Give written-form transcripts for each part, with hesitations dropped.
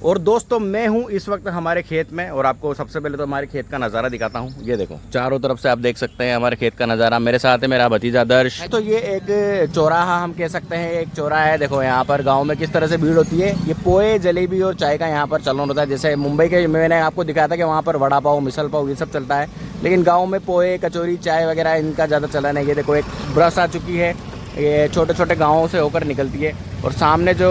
और दोस्तों मैं हूं इस वक्त हमारे खेत में और आपको सबसे पहले तो हमारे खेत का नज़ारा दिखाता हूं। ये देखो चारों तरफ से आप देख सकते हैं हमारे खेत का नज़ारा। मेरे साथ है मेरा भतीजा दर्श। तो ये एक चौराहा हम कह सकते हैं, एक चौराहा है। देखो यहाँ पर गांव में किस तरह से भीड़ होती है। ये पोहे जलेबी और चाय का यहाँ पर चलन होता है। जैसे मुंबई के मैंने आपको दिखाया था कि वहाँ पर वड़ा पाव मिसल पाव ये सब चलता है, लेकिन गाँव में पोहे कचौरी चाय वगैरह इनका ज़्यादा चलन है। ये देखो एक बस आ चुकी है, ये छोटे छोटे गाँवों से होकर निकलती है और सामने जो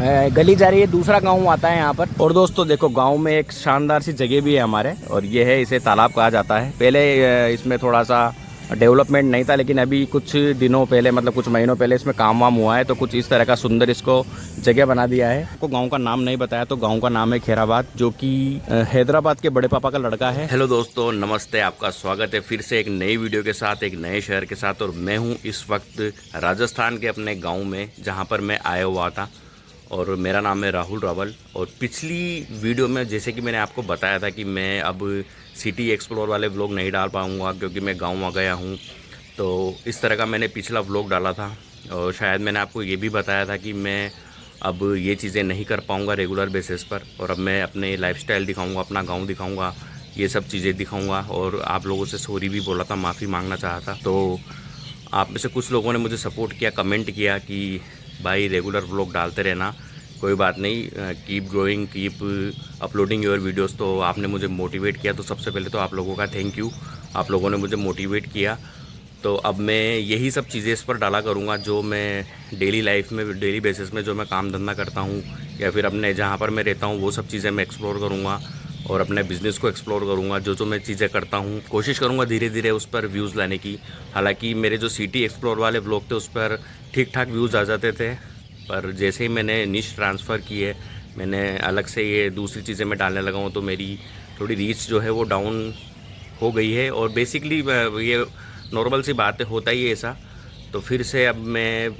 गली जा रही है दूसरा गांव आता है यहाँ पर। और दोस्तों देखो गांव में एक शानदार सी जगह भी है हमारे, और ये है, इसे तालाब कहा जाता है। पहले इसमें थोड़ा सा डेवलपमेंट नहीं था, लेकिन अभी कुछ दिनों पहले मतलब कुछ महीनों पहले इसमें काम वाम हुआ है, तो कुछ इस तरह का सुंदर इसको जगह बना दिया है। आपको गांव का नाम नहीं बताया, तो गांव का नाम है खैराबाद, जो कि हैदराबाद के बड़े पापा का लड़का है। हेलो दोस्तों, नमस्ते, आपका स्वागत है फिर से एक नई वीडियो के साथ, एक नए शहर के साथ। और मैं हूँ इस वक्त राजस्थान के अपने गाँव में, जहाँ पर मैं आया हुआ था, और मेरा नाम है राहुल रावल। और पिछली वीडियो में जैसे कि मैंने आपको बताया था कि मैं अब सिटी एक्सप्लोर वाले व्लॉग नहीं डाल पाऊँगा क्योंकि मैं गाँव आ गया हूँ, तो इस तरह का मैंने पिछला व्लॉग डाला था। और शायद मैंने आपको ये भी बताया था कि मैं अब ये चीज़ें नहीं कर पाऊँगा रेगुलर बेसिस पर, और अब मैं अपने लाइफस्टाइल दिखाऊँगा, अपना गाँव दिखाऊँगा, ये सब चीज़ें दिखाऊँगा। और आप लोगों से सॉरी भी बोला था, माफ़ी मांगना चाहा था। तो आप में से कुछ लोगों ने मुझे सपोर्ट किया, कमेंट किया कि भाई रेगुलर व्लॉग डालते रहना, कोई बात नहीं, keep growing, keep uploading your videos. तो आपने मुझे मोटिवेट किया, तो सबसे पहले तो आप लोगों का थैंक यू। आप लोगों ने मुझे मोटिवेट किया। तो अब मैं यही सब चीज़ें इस पर डाला करूँगा जो मैं डेली लाइफ में, डेली बेसिस में जो मैं काम धंधा करता हूँ, या फिर अपने जहाँ पर मैं रहता हूँ वो सब चीज़ें मैं एक्सप्लोर करूँगा, और अपने बिज़नेस को एक्सप्लोर करूँगा। जो मैं चीज़ें करता हूँ कोशिश करूँगा धीरे धीरे उस पर व्यूज़ लाने की। हालांकि मेरे जो सिटी एक्सप्लोर वाले व्लॉग थे उस पर ठीक ठाक व्यूज़ आ जाते थे, पर जैसे ही मैंने निश ट्रांसफ़र की है, मैंने अलग से ये दूसरी चीज़ें मैं डालने लगा हूँ, तो मेरी थोड़ी रीच जो है वो डाउन हो गई है। और बेसिकली ये नॉर्मल सी बात है, होता ही है ऐसा। तो फिर से अब मैं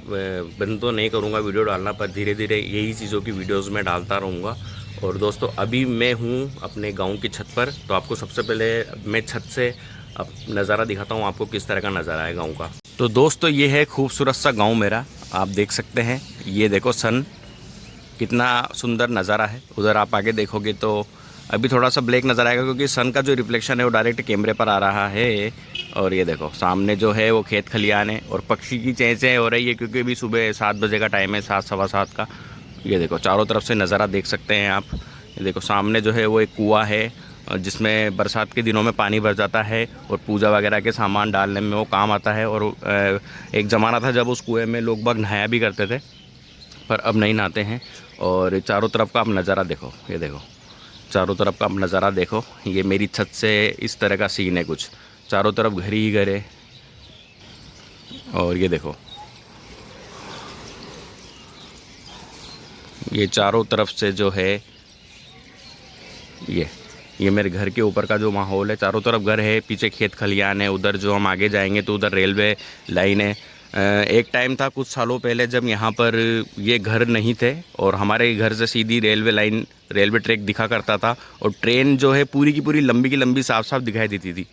बंद तो नहीं करूँगा वीडियो डालना, पर धीरे धीरे यही चीज़ों की वीडियोस मैं डालता रहूँगा। और दोस्तों अभी मैं हूँ अपने गांव की छत पर, तो आपको सबसे पहले मैं छत से अब नज़ारा दिखाता हूँ आपको किस तरह का नज़ारा है गांव का। तो दोस्तों ये है खूबसूरत सा गांव मेरा, आप देख सकते हैं। ये देखो सन, कितना सुंदर नज़ारा है। उधर आप आगे देखोगे तो अभी थोड़ा सा ब्लैक नज़र आएगा, क्योंकि सन का जो रिफ्लेक्शन है वो डायरेक्ट कैमरे पर आ रहा है। और ये देखो सामने जो है वो खेत खलियान है, और पक्षी की चेंचें हो रही है, क्योंकि अभी सुबह 7 बजे का टाइम है, 7 सवा 7 का। ये देखो चारों तरफ से नज़ारा देख सकते हैं आप। ये देखो सामने जो है वो एक कुआं है, जिसमें बरसात के दिनों में पानी भर जाता है, और पूजा वगैरह के सामान डालने में वो काम आता है। और एक ज़माना था जब उस कुएं में लोग बाग नहाया भी करते थे, पर अब नहीं नहाते हैं। और चारों तरफ का आप नज़ारा देखो, ये देखो चारों तरफ का आप नज़ारा देखो। ये मेरी छत से इस तरह का सीन है कुछ, चारों तरफ घर ही घर है। और ये देखो ये चारों तरफ से जो है ये मेरे घर के ऊपर का जो माहौल है, चारों तरफ घर है, पीछे खेत खलियान है। उधर जो हम आगे जाएंगे तो उधर रेलवे लाइन है। एक टाइम था कुछ सालों पहले जब यहाँ पर ये घर नहीं थे, और हमारे घर से सीधी रेलवे लाइन, रेलवे ट्रैक दिखा करता था, और ट्रेन जो है पूरी की पूरी लंबी की लंबी साफ साफ दिखाई देती थी।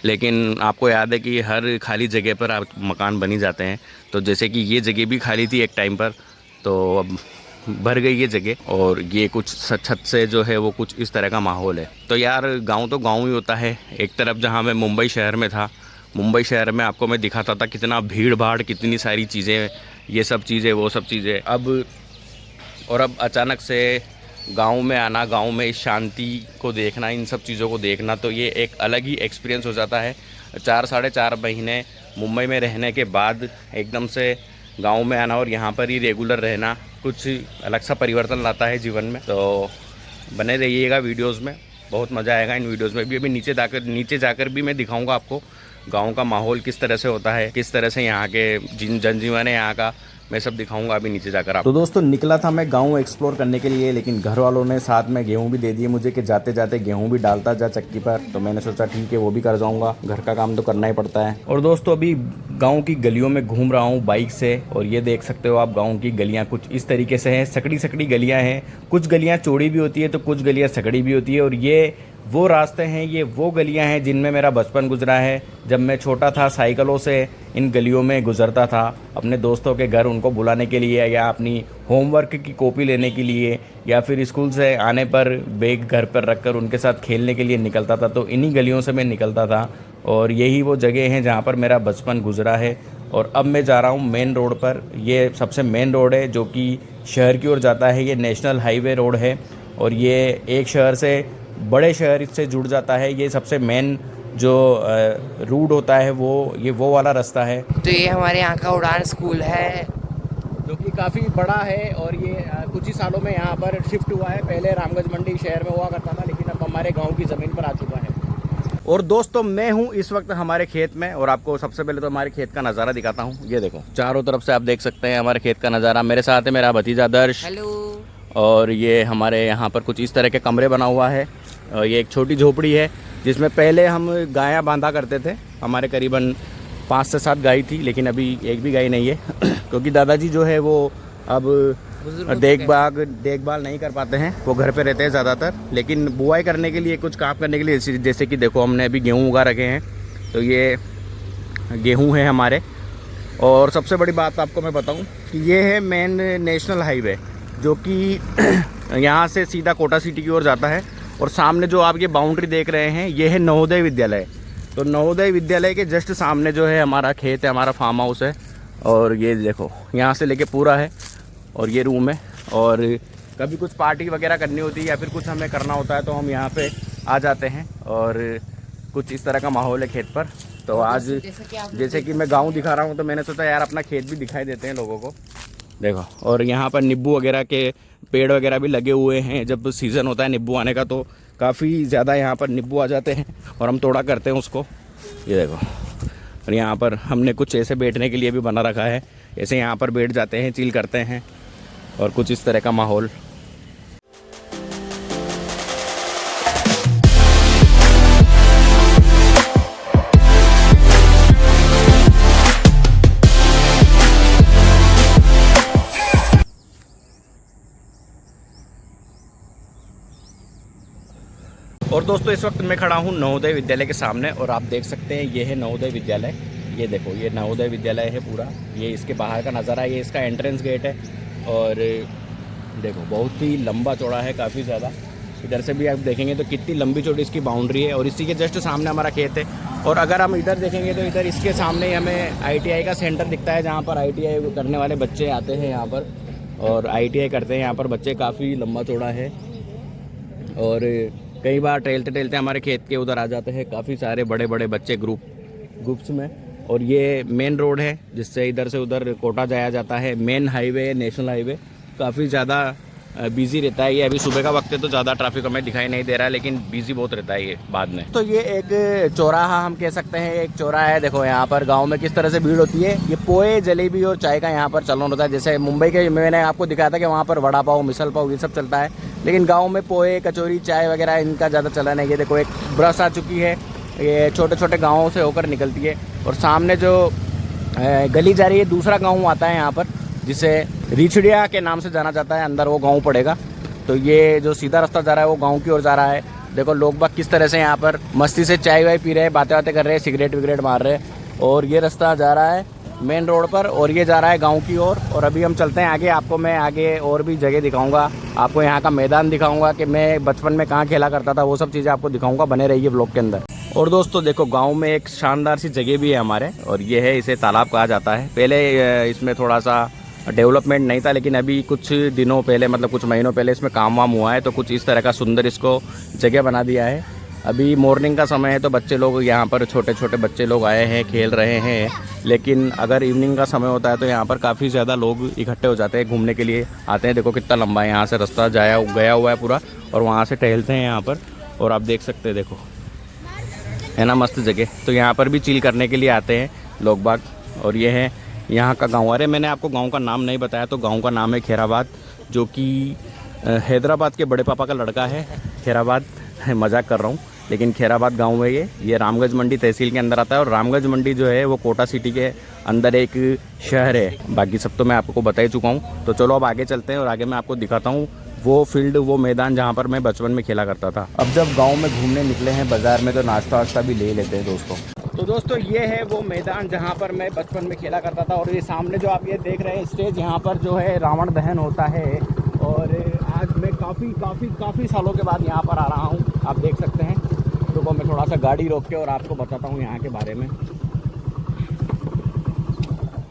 लेकिन आपको याद है कि हर खाली जगह पर आप मकान बनी जाते हैं, तो जैसे कि ये जगह भी खाली थी एक टाइम पर, तो अब भर गई ये जगह। और ये कुछ छत से जो है वो कुछ इस तरह का माहौल है। तो यार गांव तो गांव ही होता है। एक तरफ जहां मैं मुंबई शहर में था, मुंबई शहर में आपको मैं दिखाता था कितना भीड़ भाड़, कितनी सारी चीज़ें, ये सब चीज़ें वो सब चीज़ें। अब अचानक से गांव में आना, गांव में इस शांति को देखना, इन सब चीज़ों को देखना, तो ये एक अलग ही एक्सपीरियंस हो जाता है। 4 साढ़े 4 महीने मुंबई में रहने के बाद एकदम से गांव में आना और यहाँ पर ही रेगुलर रहना कुछ अलग सा परिवर्तन लाता है जीवन में। तो बने रहिएगा वीडियोस में, बहुत मज़ा आएगा इन वीडियोस में भी। अभी नीचे जाकर भी मैं दिखाऊंगा आपको गांव का माहौल किस तरह से होता है, किस तरह से यहाँ के जनजीवन है यहाँ का, मैं सब दिखाऊंगा अभी नीचे जाकर आप। तो दोस्तों निकला था मैं गांव एक्सप्लोर करने के लिए, लेकिन घर वालों ने साथ में गेहूं भी दे दिए मुझे कि जाते जाते गेहूं भी डालता जा चक्की पर। तो मैंने सोचा ठीक है वो भी कर जाऊंगा, घर का काम तो करना ही पड़ता है। और दोस्तों अभी गाँव की गलियों में घूम रहा हूँ बाइक से, और ये देख सकते हो आप गाँव की गलियाँ कुछ इस तरीके से हैं, सकड़ी सकड़ी गलियाँ हैं। कुछ गलियाँ चौड़ी भी होती है तो कुछ गलियाँ सकड़ी भी होती है। और ये वो रास्ते हैं, ये वो गलियां हैं जिनमें मेरा बचपन गुजरा है। जब मैं छोटा था साइकिलों से इन गलियों में गुजरता था अपने दोस्तों के घर उनको बुलाने के लिए, या अपनी होमवर्क की कॉपी लेने के लिए, या फिर स्कूल से आने पर बैग घर पर रखकर उनके साथ खेलने के लिए निकलता था। तो इन्हीं गलियों से मैं निकलता था और यही वो जगह हैं जहाँ पर मेरा बचपन गुजरा है। और अब मैं जा रहा हूँ मेन रोड पर। ये सबसे मेन रोड है जो कि शहर की ओर जाता है। ये नेशनल हाईवे रोड है और ये एक शहर से बड़े शहर से जुड़ जाता है। ये सबसे मेन जो रूट होता है वो वाला रास्ता है। तो ये हमारे यहाँ का उड़ान स्कूल है जो कि काफ़ी बड़ा है और ये कुछ ही सालों में यहाँ पर शिफ्ट हुआ है। पहले रामगंज मंडी शहर में हुआ करता था, लेकिन अब हमारे गांव की ज़मीन पर आ चुका है। और दोस्तों मैं हूँ इस वक्त हमारे खेत में और आपको सबसे पहले तो हमारे खेत का नज़ारा दिखाता हूँ। ये देखो चारों तरफ से आप देख सकते हैं हमारे खेत का नज़ारा। मेरे साथ है मेरा भतीजा दर्श। हेलो। और ये हमारे यहाँ पर कुछ इस तरह के कमरे बना हुआ है। ये एक छोटी झोपड़ी है जिसमें पहले हम गायें बांधा करते थे। हमारे करीबन 5 से 7 गाय थी, लेकिन अभी एक भी गाय नहीं है क्योंकि दादाजी जो है वो अब देखभाल नहीं कर पाते हैं। वो घर पे रहते हैं ज़्यादातर, लेकिन बुआई करने के लिए कुछ काम करने के लिए, जैसे कि देखो हमने अभी गेहूँ उगा रखे हैं। तो ये गेहूँ है हमारे। और सबसे बड़ी बात आपको मैं बताऊँ कि ये है मेन नेशनल हाईवे जो कि यहाँ से सीधा कोटा सिटी की ओर जाता है। और सामने जो आप ये बाउंड्री देख रहे हैं ये है नवोदय विद्यालय। तो नवोदय विद्यालय के जस्ट सामने जो है हमारा खेत है, हमारा फार्म हाउस है। और ये देखो यहाँ से लेके पूरा है और ये रूम है। और कभी कुछ पार्टी वगैरह करनी होती है या फिर कुछ हमें करना होता है तो हम यहाँ पे आ जाते हैं। और कुछ इस तरह का माहौल है खेत पर। तो आज जैसे कि मैं गाँव दिखा रहा हूँ तो मैंने सोचा यार अपना खेत भी दिखाई देते हैं लोगों को। देखो, और यहाँ पर नींबू वगैरह के पेड़ वगैरह भी लगे हुए हैं। जब सीज़न होता है नींबू आने का तो काफ़ी ज़्यादा यहाँ पर नींबू आ जाते हैं और हम तोड़ा करते हैं उसको। ये देखो, और यहाँ पर हमने कुछ ऐसे बैठने के लिए भी बना रखा है। ऐसे यहाँ पर बैठ जाते हैं, चिल करते हैं और कुछ इस तरह का माहौल। और दोस्तों इस वक्त मैं खड़ा हूँ नवोदय विद्यालय के सामने और आप देख सकते हैं ये है नवोदय विद्यालय। ये देखो, ये नवोदय विद्यालय है पूरा। ये इसके बाहर का नज़ारा है, ये इसका एंट्रेंस गेट है। और देखो बहुत ही लंबा चौड़ा है, काफ़ी ज़्यादा। इधर से भी आप देखेंगे तो कितनी लंबी चौड़ी इसकी बाउंड्री है। और इसी के जस्ट सामने हमारा खेत है। और अगर हम इधर देखेंगे तो इधर इसके सामने ही हमें ITI का सेंटर दिखता है, जहाँ पर ITI करने वाले बच्चे आते हैं यहाँ पर और ITI करते हैं यहाँ पर बच्चे। काफ़ी लंबा चौड़ा है और कई बार टहलते टहलते हमारे खेत के उधर आ जाते हैं काफ़ी सारे बड़े बड़े बच्चे ग्रुप्स में। और ये मेन रोड है जिससे इधर से उधर कोटा जाया जाता है। मेन हाईवे, नेशनल हाईवे काफ़ी ज़्यादा बिजी रहता है। ये अभी सुबह का वक्त है तो ज़्यादा ट्रैफिक हमें दिखाई नहीं दे रहा है, लेकिन बिजी बहुत रहता है ये बाद में। तो ये एक चौराहा हम कह सकते हैं, एक चौराहा है। देखो यहाँ पर गांव में किस तरह से भीड़ होती है। ये पोहे, जलेबी और चाय का यहाँ पर चलन होता है। जैसे मुंबई के मैंने आपको दिखाया था कि वहाँ पर वड़ा पाव, मिसल पाव ये सब चलता है, लेकिन गाँव में पोहे, कचौरी, चाय वगैरह इनका ज़्यादा चलन है। ये देखो एक बस आ चुकी है, ये छोटे छोटे गाँवों से होकर निकलती है। और सामने जो गली जा रही है दूसरा गाँव आता है यहाँ पर, जिसे रिछड़िया के नाम से जाना जाता है। अंदर वो गांव पड़ेगा। तो ये जो सीधा रास्ता जा रहा है वो गांव की ओर जा रहा है। देखो लोग बाग किस तरह से यहाँ पर मस्ती से चाय वाय पी रहे हैं, बातें बातें कर रहे हैं, सिगरेट विगरेट मार रहे हैं। और ये रास्ता जा रहा है मेन रोड पर और ये जा रहा है गांव की ओर। और अभी हम चलते हैं आगे। आपको मैं आगे और भी जगह दिखाऊंगा, आपको यहाँ का मैदान दिखाऊंगा कि मैं बचपन में कहाँ खेला करता था, वो सब चीज़ें आपको दिखाऊंगा। बने रहिए ब्लॉग के अंदर। और दोस्तों देखो गांव में एक शानदार सी जगह भी है हमारे, और ये है, इसे तालाब कहा जाता है। पहले इसमें थोड़ा सा डेवलपमेंट नहीं था, लेकिन अभी कुछ दिनों पहले, मतलब कुछ महीनों पहले इसमें काम वाम हुआ है। तो कुछ इस तरह का सुंदर इसको जगह बना दिया है। अभी मॉर्निंग का समय है तो बच्चे लोग यहाँ पर, छोटे छोटे बच्चे लोग आए हैं, खेल रहे हैं। लेकिन अगर इवनिंग का समय होता है तो यहाँ पर काफ़ी ज़्यादा लोग इकट्ठे हो जाते हैं, घूमने के लिए आते हैं। देखो कितना लंबा है, यहाँ से रास्ता गया हुआ है पूरा, और वहाँ से टहलते हैं यहाँ पर। और आप देख सकते हैं, देखो है ना मस्त जगह। तो यहाँ पर भी चिल करने के लिए आते हैं लोग बाग। और ये है यहाँ का गांव। अरे मैंने आपको गांव का नाम नहीं बताया, तो गांव का नाम है खैराबाद, जो कि हैदराबाद के बड़े पापा का लड़का है। खैराबाद, मजाक कर रहा हूँ, लेकिन खैराबाद गांव है ये रामगंज मंडी तहसील के अंदर आता है। और रामगंज मंडी जो है वो कोटा सिटी के अंदर एक शहर है। बाकी सब तो मैं आपको बता ही चुका हूँ। तो चलो अब आगे चलते हैं और आगे मैं आपको दिखाता हूँ वो फील्ड, वो मैदान जहाँ पर मैं बचपन में खेला करता था। अब जब गांव में घूमने निकले हैं बाज़ार में तो नाश्ता वाश्ता भी ले लेते हैं दोस्तों। तो दोस्तों ये है वो मैदान जहाँ पर मैं बचपन में खेला करता था। और ये सामने जो आप ये देख रहे हैं स्टेज, यहाँ पर जो है रावण दहन होता है। और आज मैं काफ़ी सालों के बाद यहाँ पर आ रहा हूँ, आप देख सकते हैं। तो मैं थोड़ा सा गाड़ी रोक के और आपको बताता हूँ यहाँ के बारे में।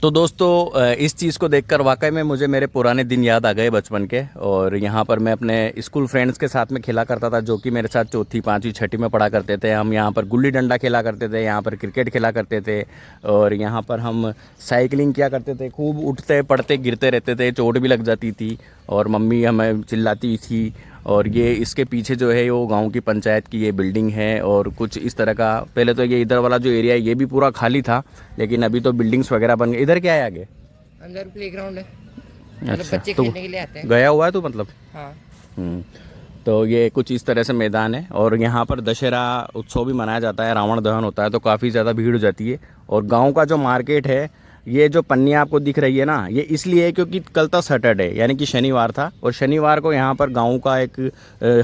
तो दोस्तों इस चीज़ को देखकर वाकई में मुझे मेरे पुराने दिन याद आ गए बचपन के। और यहाँ पर मैं अपने स्कूल फ्रेंड्स के साथ में खेला करता था, जो कि मेरे साथ चौथी, पाँचवीं, छठी में पढ़ा करते थे। हम यहाँ पर गुल्ली डंडा खेला करते थे, यहाँ पर क्रिकेट खेला करते थे। और यहाँ पर हम साइकिलिंग किया करते थे। खूब उठते पड़ते गिरते रहते थे, चोट भी लग जाती थी और मम्मी हमें चिल्लाती थी। और ये इसके पीछे जो है वो गांव की पंचायत की ये बिल्डिंग है। और कुछ इस तरह का, पहले तो ये इधर वाला जो एरिया है ये भी पूरा खाली था, लेकिन अभी तो बिल्डिंग्स वगैरह बन गए। इधर क्या है आगे? अंदर प्लेग्राउंड है, अच्छा, बच्चे तो खेलने के लिए आते हैं। गया हुआ है तो मतलब? हाँ। तो ये कुछ इस तरह से मैदान है। और यहाँ पर दशहरा उत्सव भी मनाया जाता है, रावण दहन होता है, तो काफ़ी ज़्यादा भीड़ हो जाती है। और गाँव का जो मार्केट है, ये जो पन्नियाँ आपको दिख रही है ना, ये इसलिए है क्योंकि कल था सैटरडे, यानी कि शनिवार था। और शनिवार को यहाँ पर गाँव का एक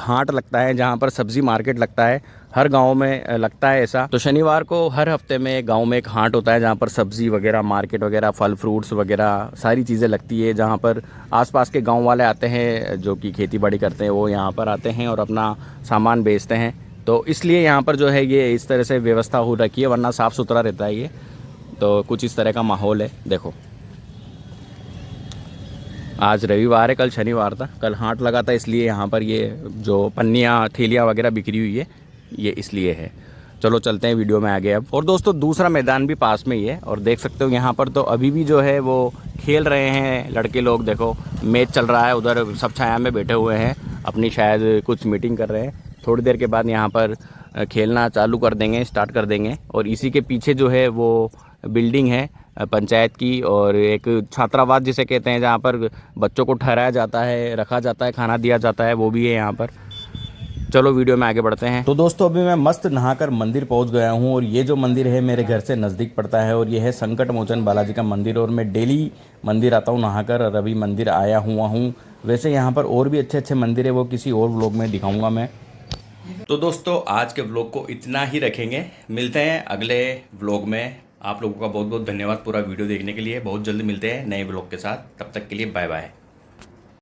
हाट लगता है, जहाँ पर सब्ज़ी मार्केट लगता है। हर गांव में लगता है ऐसा। तो शनिवार को हर हफ्ते में गांव में एक हाट होता है, जहाँ पर सब्ज़ी वगैरह, मार्केट वगैरह, फल फ्रूट्स वगैरह सारी चीज़ें लगती है। जहाँ पर आसपास के गांव वाले आते हैं जो कि खेती बाड़ी करते हैं, वो यहाँ पर आते हैं और अपना सामान बेचते हैं। तो इसलिए यहाँ पर जो है ये इस तरह से व्यवस्था हो रखी है, वरना साफ़ सुथरा रहता है ये। तो कुछ इस तरह का माहौल है। देखो आज रविवार है, कल शनिवार था, कल हाट लगा था, इसलिए यहाँ पर ये जो पन्नियाँ, थैलियाँ वगैरह बिखरी हुई है, ये इसलिए है। चलो चलते हैं वीडियो में आगे अब। और दोस्तों दूसरा मैदान भी पास में ही है, और देख सकते हो यहाँ पर तो अभी भी जो है वो खेल रहे हैं लड़के लोग। देखो मैच चल रहा है, उधर सब छाया में बैठे हुए हैं, अपनी शायद कुछ मीटिंग कर रहे हैं। थोड़ी देर के बाद यहाँ पर खेलना चालू कर देंगे, स्टार्ट कर देंगे। और इसी के पीछे जो है वो बिल्डिंग है पंचायत की, और एक छात्रावास जिसे कहते हैं, जहाँ पर बच्चों को ठहराया जाता है, रखा जाता है, खाना दिया जाता है, वो भी है यहाँ पर। चलो वीडियो में आगे बढ़ते हैं। तो दोस्तों अभी मैं मस्त नहाकर मंदिर पहुंच गया हूं, और ये जो मंदिर है मेरे घर से नज़दीक पड़ता है, और ये है संकट मोचन बालाजी का मंदिर। और मैं डेली मंदिर आता हूं नहाकर, और अभी मंदिर आया हुआ हूं। वैसे यहाँ पर और भी अच्छे अच्छे मंदिर है, वो किसी और व्लॉग में दिखाऊंगा मैं। तो दोस्तों आज के व्लॉग को इतना ही रखेंगे, मिलते हैं अगले व्लॉग में। आप लोगों का बहुत बहुत धन्यवाद पूरा वीडियो देखने के लिए। बहुत जल्द मिलते हैं नए व्लॉग के साथ, तब तक के लिए बाय बाय।